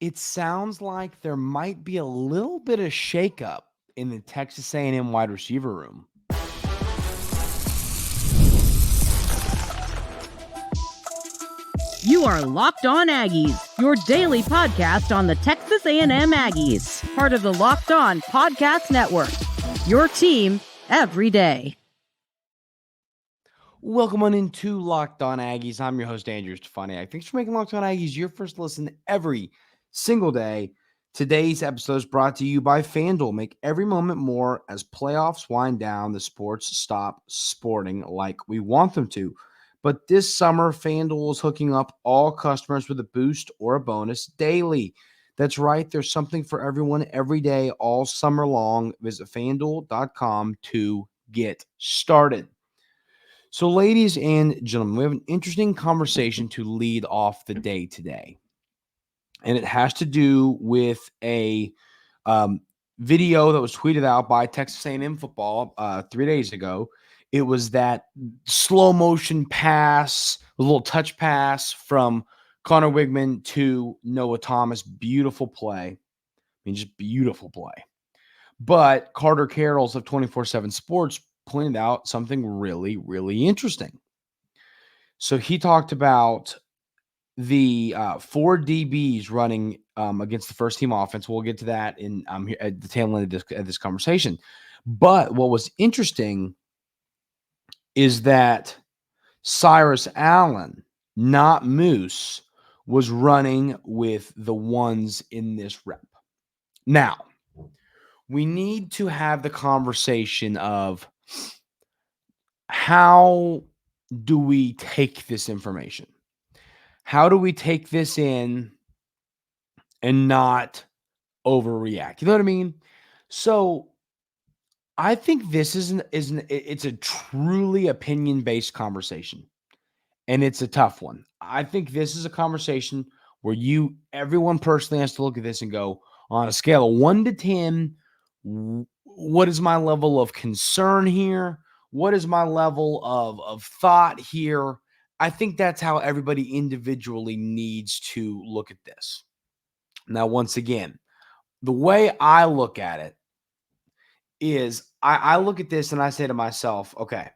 It sounds like there might be a little bit of shakeup in the Texas A&M wide receiver room. You are Locked On Aggies, your daily podcast on the Texas A&M Aggies, part of the Locked On Podcast Network, your team every day. Welcome on into Locked On Aggies. I'm your host, Andrew Stefaniak. Thanks for making Locked On Aggies your first listen every single day. Today's episode is brought to you by FanDuel. Make every moment more as playoffs wind down. The sports stop sporting like we want them to. But this summer, FanDuel is hooking up all customers with a boost or a bonus daily. That's right. There's something for everyone every day, all summer long. Visit FanDuel.com to get started. So, ladies and gentlemen, we have an interesting conversation to lead off the day today. And it has to do with a video that was tweeted out by Texas A&M Football 3 days ago. It was that slow motion pass, a little touch pass from Connor Wigman to Noah Thomas. Beautiful play. I mean, just beautiful play. But Carter Carrolls of 24/7 Sports pointed out something really, really interesting. So he talked about the 4 DBs running against the first team offense. We'll get to that in here at the tail end of this conversation. But what was interesting is that Cyrus Allen, not Moose, was running with the ones in this rep. Now, we need to have the conversation of how do we take this information? How do we take this in and not overreact? You know what I mean? So I think this it's a truly opinion-based conversation, and it's a tough one. I think this is a conversation where everyone personally has to look at this and go, on a scale of 1 to 10, what is my level of concern here? What is my level of thought here? I think that's how everybody individually needs to look at this. Now, once again, the way I look at it is I look at this and I say to myself, okay,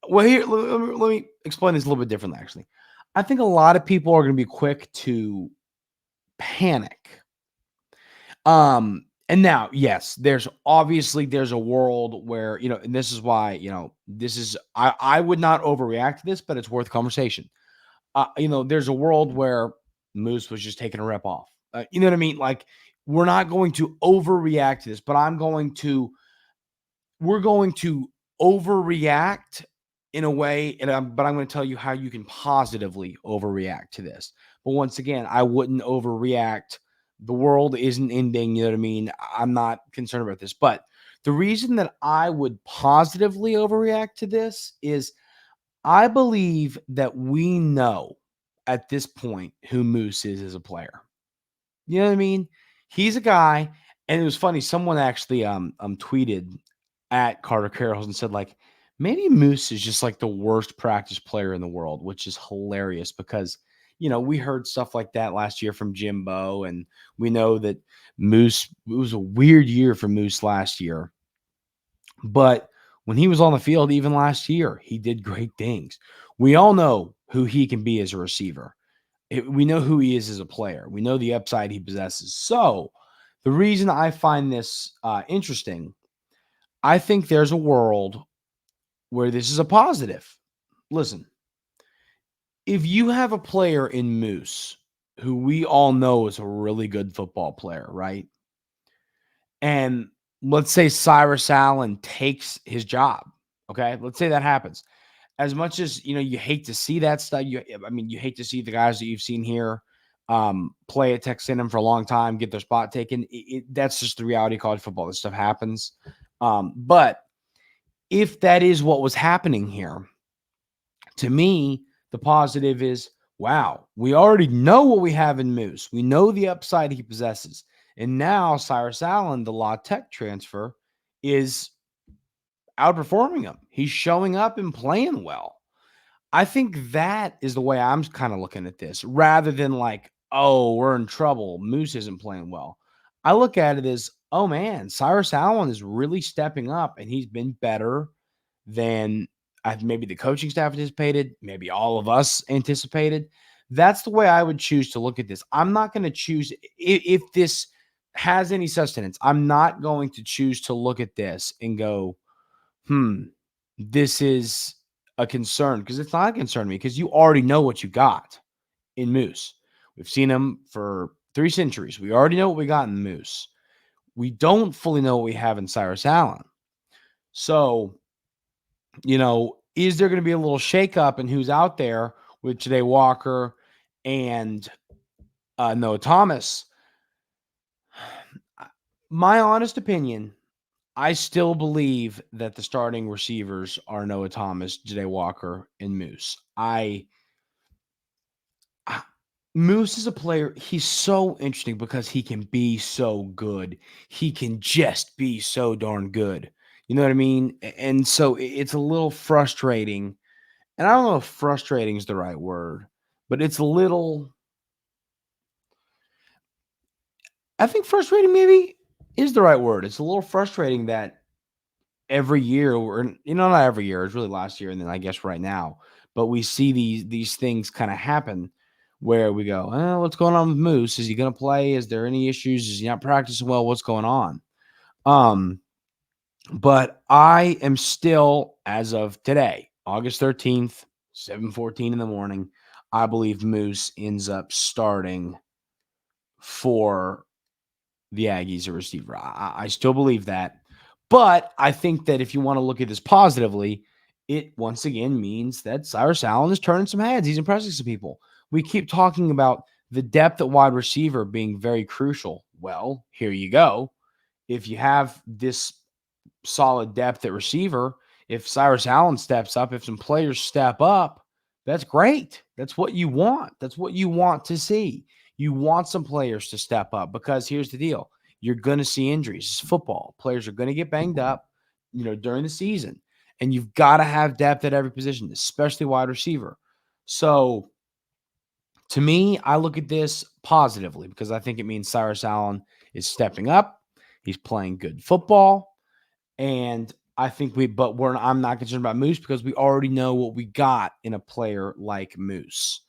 well, here, let me explain this a little bit differently, actually. I think a lot of people are going to be quick to panic. And now, yes, there's a world where, and this is why, I would not overreact to this, but it's worth conversation. There's a world where Moose was just taking a rep off. You know what I mean? Like, we're not going to overreact to this, but we're going to overreact in a way, but I'm going to tell you how you can positively overreact to this. But once again, I wouldn't overreact. The world isn't ending. You know what I mean? I'm not concerned about this. But the reason that I would positively overreact to this is I believe that we know at this point who Moose is as a player. You know what I mean? He's a guy, and it was funny. Someone actually tweeted at Carter Carrolls and said, like, maybe Moose is just like the worst practice player in the world, which is hilarious because, we heard stuff like that last year from Jimbo, and we know that Moose, it was a weird year for Moose last year. But when he was on the field, even last year, he did great things. We all know who he can be as a receiver. We know who he is as a player. We know the upside he possesses. So the reason I find this interesting, I think there's a world where this is a positive. Listen, if you have a player in Moose who we all know is a really good football player, right? And let's say Cyrus Allen takes his job, okay? Let's say that happens. As much as, you hate to see that stuff, you hate to see the guys that you've seen here play at Texas A&M for a long time, get their spot taken. That's just the reality of college football. This stuff happens. But if that is what was happening here, to me, the positive is, wow, we already know what we have in Moose. We know the upside he possesses. And now Cyrus Allen, the La Tech transfer, is outperforming him. He's showing up and playing well. I think that is the way I'm kind of looking at this, rather than like, oh, we're in trouble. Moose isn't playing well. I look at it as, oh man, Cyrus Allen is really stepping up, and he's been better than maybe the coaching staff anticipated, maybe all of us anticipated. That's the way I would choose to look at this. I'm not going to choose, if this has any sustenance, I'm not going to choose to look at this and go, this is a concern, because it's not a concern to me, because you already know what you got in Moose. We've seen him for 3 centuries. We already know what we got in Moose. We don't fully know what we have in Cyrus Allen. So, is there going to be a little shakeup in who's out there with Ja'Day Walker and Noah Thomas? My honest opinion, I still believe that the starting receivers are Noah Thomas, Ja'Day Walker, and Moose. Moose is a player, he's so interesting because he can be so good. He can just be so darn good. You know what I mean? And so it's a little frustrating. And I don't know if frustrating is the right word, but it's a little, I think frustrating maybe is the right word. It's a little frustrating that every year, or not every year, it's really last year and then I guess right now, but we see these things kind of happen where we go, what's going on with Moose? Is he going to play? Is there any issues? Is he not practicing well? What's going on? But I am still, as of today, August 13th, 7:14 in the morning, I believe Moose ends up starting for the Aggies, a receiver. I still believe that. But I think that if you want to look at this positively, it once again means that Cyrus Allen is turning some heads. He's impressing some people. We keep talking about the depth at wide receiver being very crucial. Well, here you go. If you have this solid depth at receiver, if Cyrus Allen steps up, if some players step up, that's great. That's what you want. That's what you want to see. You want some players to step up, because here's the deal. You're going to see injuries. It's football. Players are going to get banged up, during the season. And you've got to have depth at every position, especially wide receiver. So to me, I look at this positively, because I think it means Cyrus Allen is stepping up. He's playing good football. And I think I'm not concerned about Moose, because we already know what we got in a player like Moose.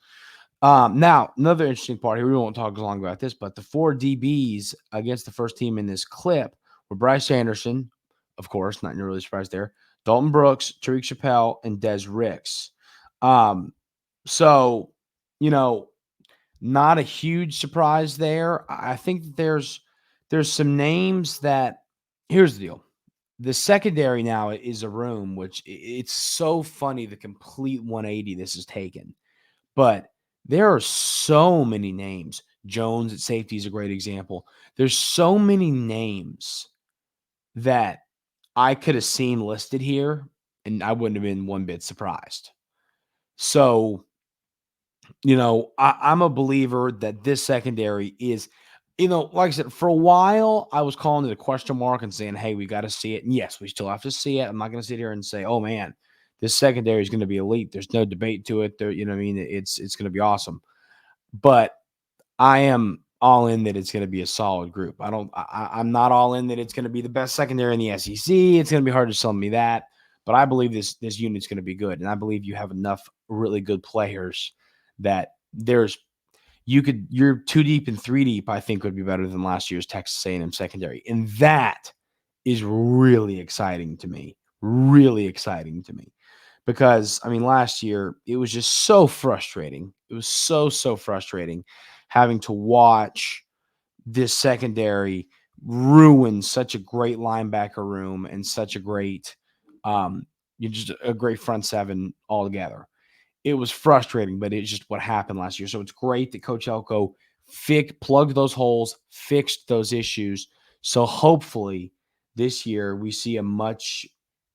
Now, another interesting part here, we won't talk as long about this, but the 4 DBs against the first team in this clip were Bryce Anderson, of course, not really surprised there, Dalton Brooks, Tariq Chappelle, and Des Ricks. So, not a huge surprise there. I think that there's some names that, here's the deal. The secondary now is a room, which it's so funny, the complete 180 this has taken. But there are so many names. Jones at safety is a great example. There's so many names that I could have seen listed here, and I wouldn't have been one bit surprised. So, I'm a believer that this secondary is, like I said, for a while, I was calling it a question mark and saying, hey, we got to see it. And yes, we still have to see it. I'm not going to sit here and say, oh, man, this secondary is going to be elite. There's no debate to it. There, it's going to be awesome. But I am all in that it's going to be a solid group. I'm not all in that it's going to be the best secondary in the SEC. It's going to be hard to sell me that. But I believe this unit's going to be good. And I believe you have enough really good players that you're 2 deep and 3 deep, I think, would be better than last year's Texas A&M secondary. And that is really exciting to me. Really exciting to me. Because, last year, it was just so frustrating. It was so frustrating having to watch this secondary ruin such a great linebacker room and such a great, just a great front seven altogether. It was frustrating, but it's just what happened last year. So it's great that Coach Elko plugged those holes, fixed those issues. So hopefully this year we see a much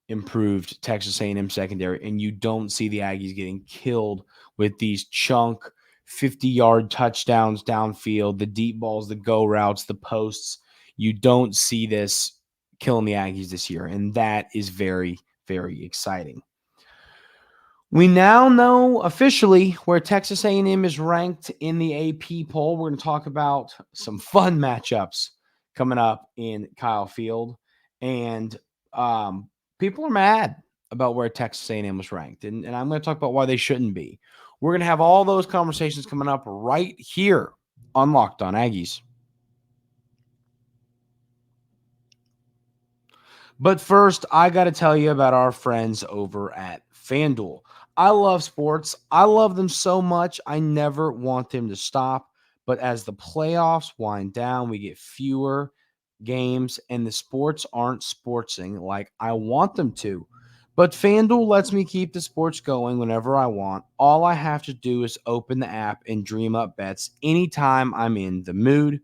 improved Texas A&M secondary, and you don't see the Aggies getting killed with these chunk 50-yard touchdowns downfield, the deep balls, the go routes, the posts. You don't see this killing the Aggies this year, and that is very, very exciting. We now know officially where Texas A&M is ranked in the AP poll. We're going to talk about some fun matchups coming up in Kyle Field, and people are mad about where Texas A&M was ranked, and I'm going to talk about why they shouldn't be. We're going to have all those conversations coming up right here on Locked On Aggies. But first, I got to tell you about our friends over at FanDuel. I love sports. I love them so much. I never want them to stop. But as the playoffs wind down, we get fewer games, and the sports aren't sportsing like I want them to. But FanDuel lets me keep the sports going whenever I want. All I have to do is open the app and dream up bets anytime I'm in the mood.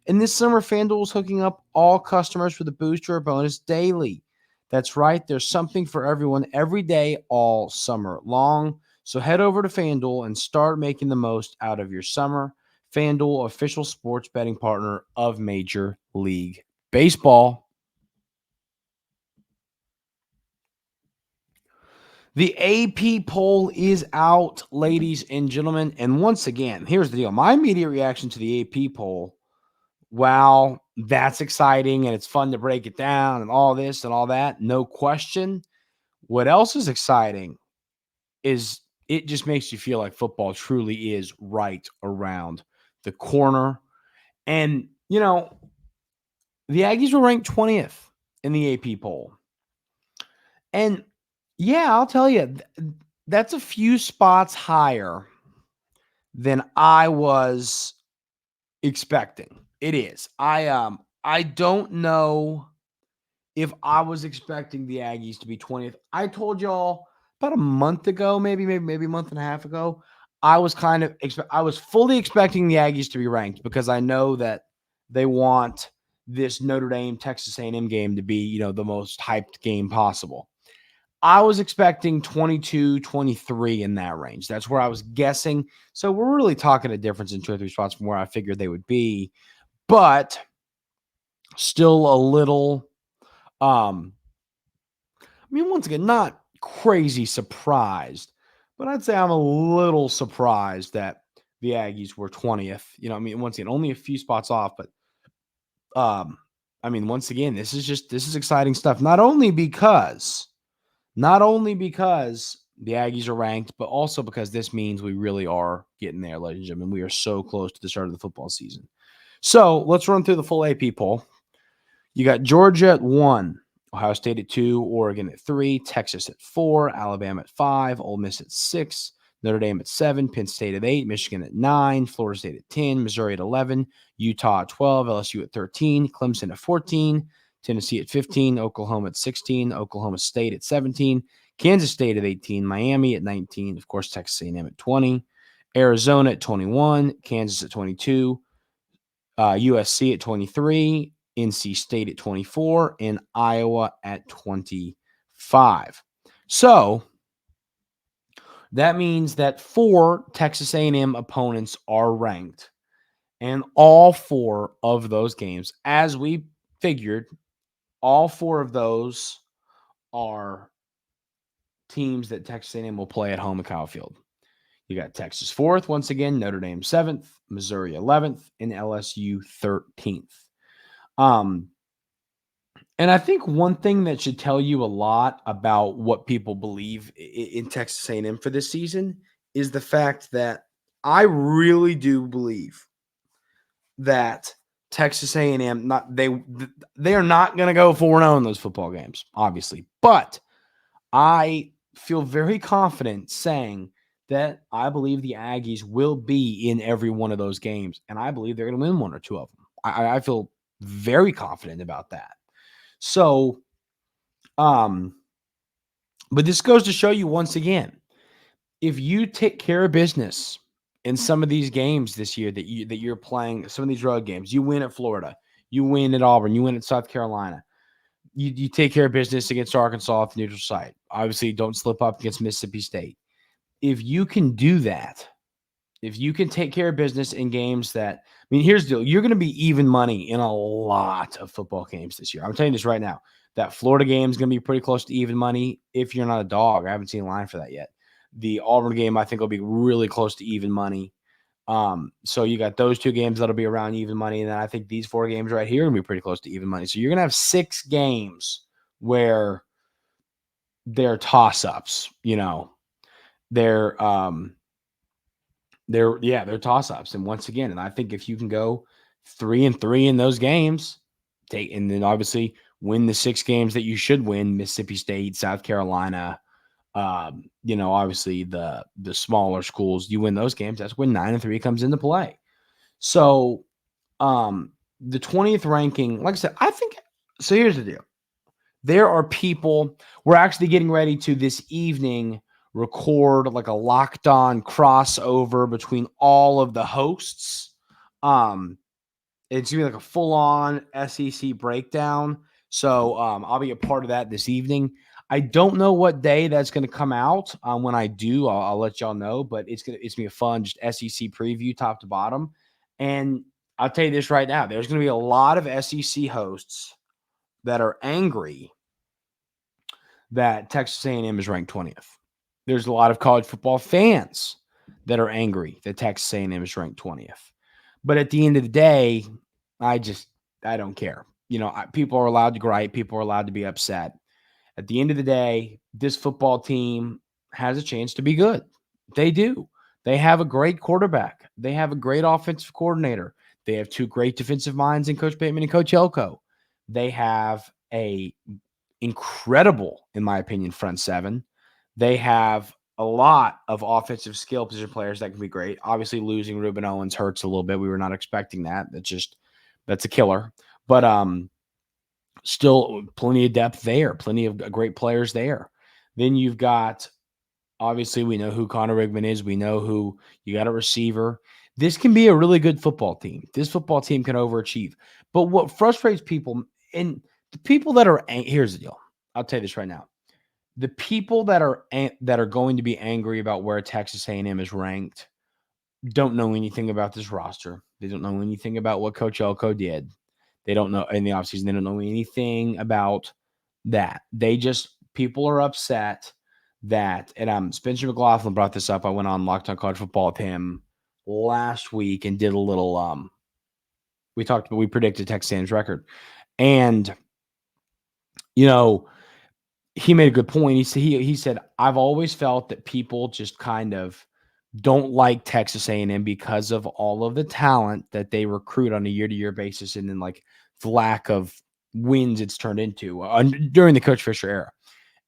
And this summer, FanDuel is hooking up all customers with a booster or bonus daily. That's right, there's something for everyone every day, all summer long. So head over to FanDuel and start making the most out of your summer. FanDuel, official sports betting partner of Major League Baseball. The AP poll is out, ladies and gentlemen. And once again, here's the deal. My immediate reaction to the AP poll, wow, that's exciting and it's fun to break it down and all this and all that. No question. What else is exciting is it just makes you feel like football truly is right around the corner. And, you know, the Aggies were ranked 20th in the AP poll. And, yeah, I'll tell you, that's a few spots higher than I was expecting. It is. I don't know if I was expecting the Aggies to be 20th. I told y'all about a month ago, maybe a month and a half ago, I was fully expecting the Aggies to be ranked because I know that they want this Notre Dame Texas A&M game to be, the most hyped game possible. I was expecting 22, 23 in that range. That's where I was guessing. So we're really talking a difference in 2 or 3 spots from where I figured they would be, but still a little, once again, not crazy surprised, but I'd say I'm a little surprised that the Aggies were 20th. Once again, only a few spots off, but once again, this is exciting stuff. Not only because the Aggies are ranked, but also because this means we really are getting there, ladies and gentlemen. We are so close to the start of the football season. So let's run through the full AP poll. You got Georgia at 1, Ohio State at 2, Oregon at 3, Texas at 4, Alabama at 5, Ole Miss at 6, Notre Dame at 7, Penn State at 8, Michigan at 9, Florida State at 10, Missouri at 11, Utah at 12, LSU at 13, Clemson at 14, Tennessee at 15, Oklahoma at 16, Oklahoma State at 17, Kansas State at 18, Miami at 19, of course, Texas A&M at 20, Arizona at 21, Kansas at 22, USC at 23, NC State at 24, and Iowa at 25. So that means that 4 Texas A&M opponents are ranked, and all 4 of those games, as we figured, all 4 of those are teams that Texas A&M will play at home at Kyle Field. You got Texas 4th, once again, Notre Dame 7th, Missouri 11th, and LSU 13th. And I think one thing that should tell you a lot about what people believe in Texas A&M for this season is the fact that I really do believe that Texas A&M, they are not going to go 4-0 in those football games, obviously. But I feel very confident saying that I believe the Aggies will be in every one of those games, and I believe they're going to win 1 or 2 of them. I feel very confident about that. So, but this goes to show you once again, if you take care of business in some of these games this year that you're playing, some of these road games, you win at Florida, you win at Auburn, you win at South Carolina, you take care of business against Arkansas at the neutral site. Obviously, don't slip up against Mississippi State. If you can do that, if you can take care of business in games that, here's the deal. You're going to be even money in a lot of football games this year. I'm telling you this right now. That Florida game is going to be pretty close to even money if you're not a dog. I haven't seen a line for that yet. The Auburn game, I think, will be really close to even money. So you got those 2 games that'll be around even money. And then I think these 4 games right here are going to be pretty close to even money. So you're going to have 6 games where they're toss-ups, they're toss-ups. And once again, and I think if you can go 3-3 in those games, and then obviously win the 6 games that you should win, Mississippi State, South Carolina, obviously the smaller schools, you win those games, that's when 9-3 comes into play. So the 20th ranking, like I said, I think, so here's the deal. There are people, we're actually getting ready to this evening record like a Locked On crossover between all of the hosts. It's going to be like a full-on SEC breakdown. So I'll be a part of that this evening. I don't know what day that's going to come out. When I do, I'll let y'all know. But it's going to be a fun just SEC preview top to bottom. And I'll tell you this right now. There's going to be a lot of SEC hosts that are angry that Texas A&M is ranked 20th. There's a lot of college football fans that are angry that Texas A&M is ranked 20th. But at the end of the day, I don't care. People are allowed to gripe. People are allowed to be upset. At the end of the day, this football team has a chance to be good. They do. They have a great quarterback. They have a great offensive coordinator. They have 2 great defensive minds in Coach Bateman and Coach Elko. They have a incredible, in my opinion, front 7. They have a lot of offensive skill position players that can be great. Obviously, losing Ruben Owens hurts a little bit. We were not expecting that. That's a killer. But still plenty of depth there, plenty of great players there. Then you've got, obviously, we know who Connor Rigman is. We know who you got a receiver. This can be a really good football team. This football team can overachieve. But what frustrates people, and the people that are, here's the deal. I'll tell you this right now. The people that are going to be angry about where Texas A&M is ranked don't know anything about this roster. They don't know anything about what Coach Elko did. They don't know in the offseason. They don't know anything about that. People are upset that, and Spencer McLaughlin brought this up. I went on Locked On College Football with him last week and did a little, we predicted Texas A&M's record. And, he made a good point. He said, I've always felt that people just kind of don't like Texas A&M because of all of the talent that they recruit on a year-to-year basis, and then like the lack of wins it's turned into during the Coach Fisher era.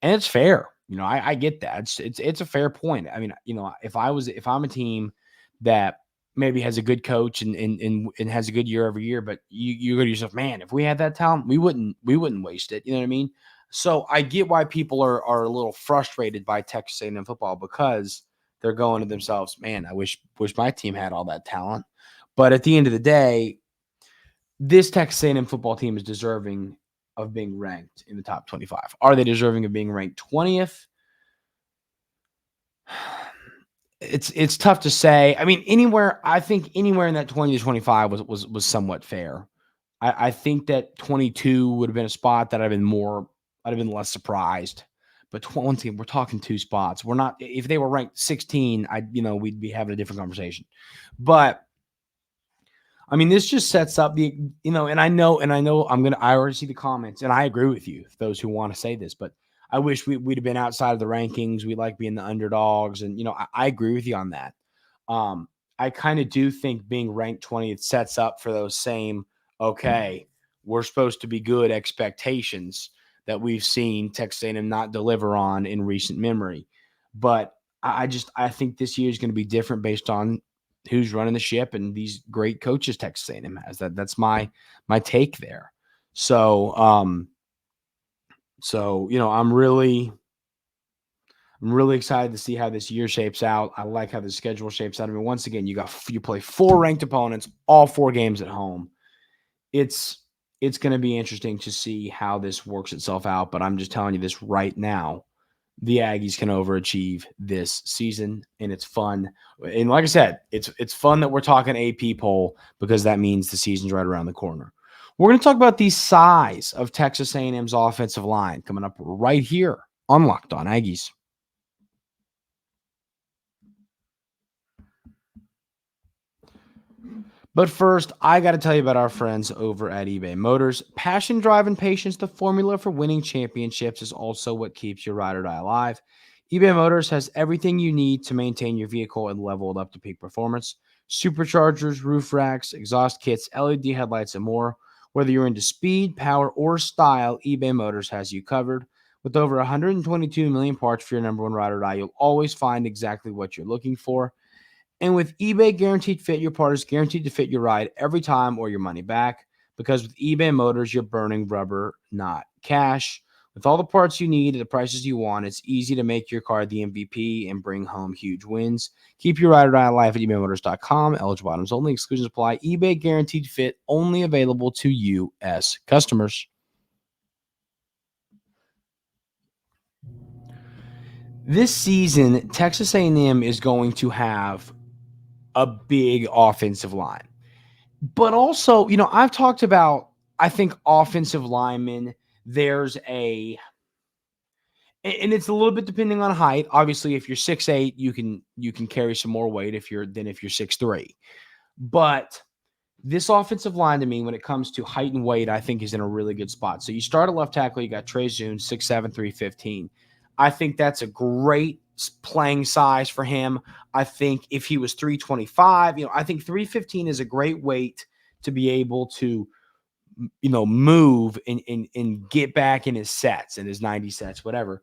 And it's fair. I get that. It's a fair point. I mean, if I'm a team that maybe has a good coach and has a good year every year, but you go to yourself, man, if we had that talent, we wouldn't waste it. You know what I mean? So I get why people are a little frustrated by Texas A&M football, because they're going to themselves, man, I wish my team had all that talent. But at the end of the day, this Texas A&M football team is deserving of being ranked in the top 25. Are they deserving of being ranked 20th? It's tough to say. I mean, I think anywhere in that 20 to 25 was somewhat fair. I think that 22 would have been a spot that I'd have been less surprised. But once again, we're talking 2 spots. We're not, if they were ranked 16, we'd be having a different conversation. But I mean, this just sets up and I already see the comments, and I agree with you, those who want to say this, but I wish we'd have been outside of the rankings. We like being the underdogs. And, I agree with you on that. I kind of do think being ranked 20th sets up for those same, okay, we're supposed to be good expectations that we've seen Texas A&M not deliver on in recent memory. But I think this year is going to be different based on who's running the ship and these great coaches Texas A&M has. That's my take there. So, I'm really excited to see how this year shapes out. I like how the schedule shapes out. I mean, once again, you play 4 ranked opponents, all 4 games at home. It's going to be interesting to see how this works itself out, but I'm just telling you this right now. The Aggies can overachieve this season, and it's fun. And like I said, it's fun that we're talking AP poll, because that means the season's right around the corner. We're going to talk about the size of Texas A&M's offensive line coming up right here on Locked On Aggies. But first, I got to tell you about our friends over at eBay Motors. Passion, drive, and patience, the formula for winning championships, is also what keeps your ride or die alive. eBay Motors has everything you need to maintain your vehicle and level it up to peak performance. Superchargers, roof racks, exhaust kits, LED headlights, and more. Whether you're into speed, power, or style, eBay Motors has you covered. With over 122 million parts for your number one ride or die, you'll always find exactly what you're looking for. And with eBay Guaranteed Fit, your part is guaranteed to fit your ride every time or your money back. Because with eBay Motors, you're burning rubber, not cash. With all the parts you need at the prices you want, it's easy to make your car the MVP and bring home huge wins. Keep your ride or die alive at ebaymotors.com. Eligible items only. Exclusions apply. eBay Guaranteed Fit, only available to U.S. customers. This season, Texas A&M is going to have a big offensive line. But also, I've talked about, I think, offensive linemen, and it's a little bit depending on height. Obviously, if you're 6'8", you can carry some more weight if you're 6'3". But this offensive line, to me, when it comes to height and weight, I think is in a really good spot. So you start at left tackle, you got Trey Zune, 6'7", 315. I think that's a great playing size for him. I think if he was 325, I think 315 is a great weight to be able to, move and get back in his sets, in his 90 sets, whatever.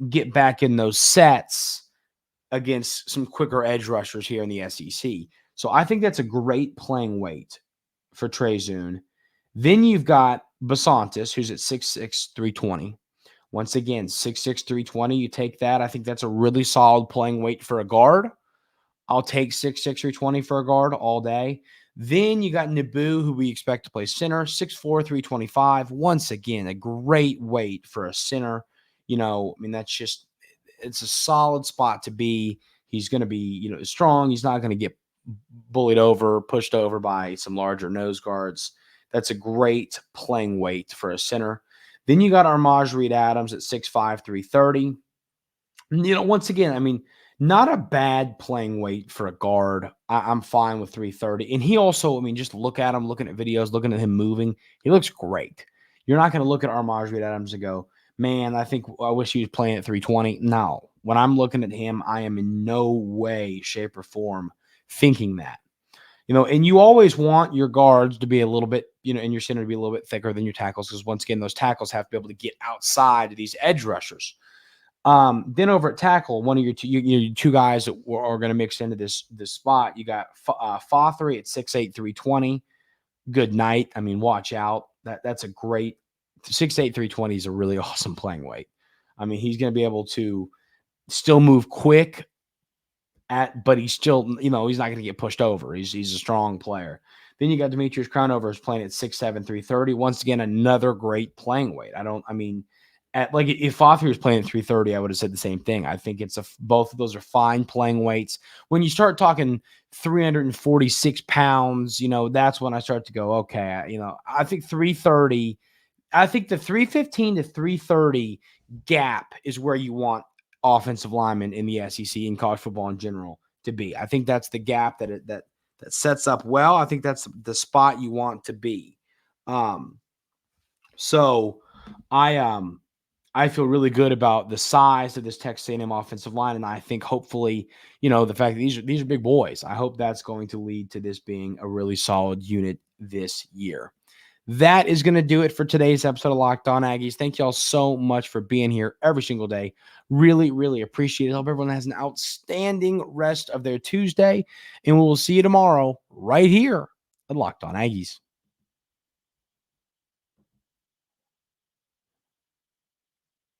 Get back in those sets against some quicker edge rushers here in the SEC. So I think that's a great playing weight for Trey Zune. Then you've got Basantis, who's at 6'6", 320. Once again, 6'6", 320, you take that. I think that's a really solid playing weight for a guard. I'll take 6'6", 320 for a guard all day. Then you got Naboo, who we expect to play center, 6'4", 325. Once again, a great weight for a center. It's a solid spot to be. He's going to be, strong. He's not going to get bullied over, pushed over by some larger nose guards. That's a great playing weight for a center. Then you got Armaj Reed-Adams at 6'5", 330. Once again, not a bad playing weight for a guard. I'm fine with 330. And he also, just look at him, looking at videos, looking at him moving. He looks great. You're not going to look at Armaj Reed-Adams and go, man, I wish he was playing at 320. No. When I'm looking at him, I am in no way, shape, or form thinking that. And you always want your guards to be a little bit, and your center to be a little bit thicker than your tackles, because once again, those tackles have to be able to get outside of these edge rushers. Then over at tackle, one of your two guys that are going to mix into this spot, you got Fothery at 6'8", 320. Good night. Watch out. That's a great 6'8", 320 is a really awesome playing weight. He's going to be able to still move quick, but he's still, he's not going to get pushed over. He's a strong player. Then you got Demetrius Crownover is playing at 6'7", 330. Once again, another great playing weight. If Fothery was playing at 330, I would have said the same thing. I think both of those are fine playing weights. When you start talking 346 pounds, that's when I start to go, okay, I think 330. I think the 315 to 330 gap is where you want offensive linemen in the SEC and college football in general to be. I think that's the gap that sets up well. I think that's the spot you want to be. So I feel really good about the size of this Texas A&M offensive line, and I think hopefully, the fact that these are big boys, I hope that's going to lead to this being a really solid unit this year. That is going to do it for today's episode of Locked On Aggies. Thank y'all so much for being here every single day. Really, really appreciate it. Hope everyone has an outstanding rest of their Tuesday, and we will see you tomorrow right here at Locked On Aggies.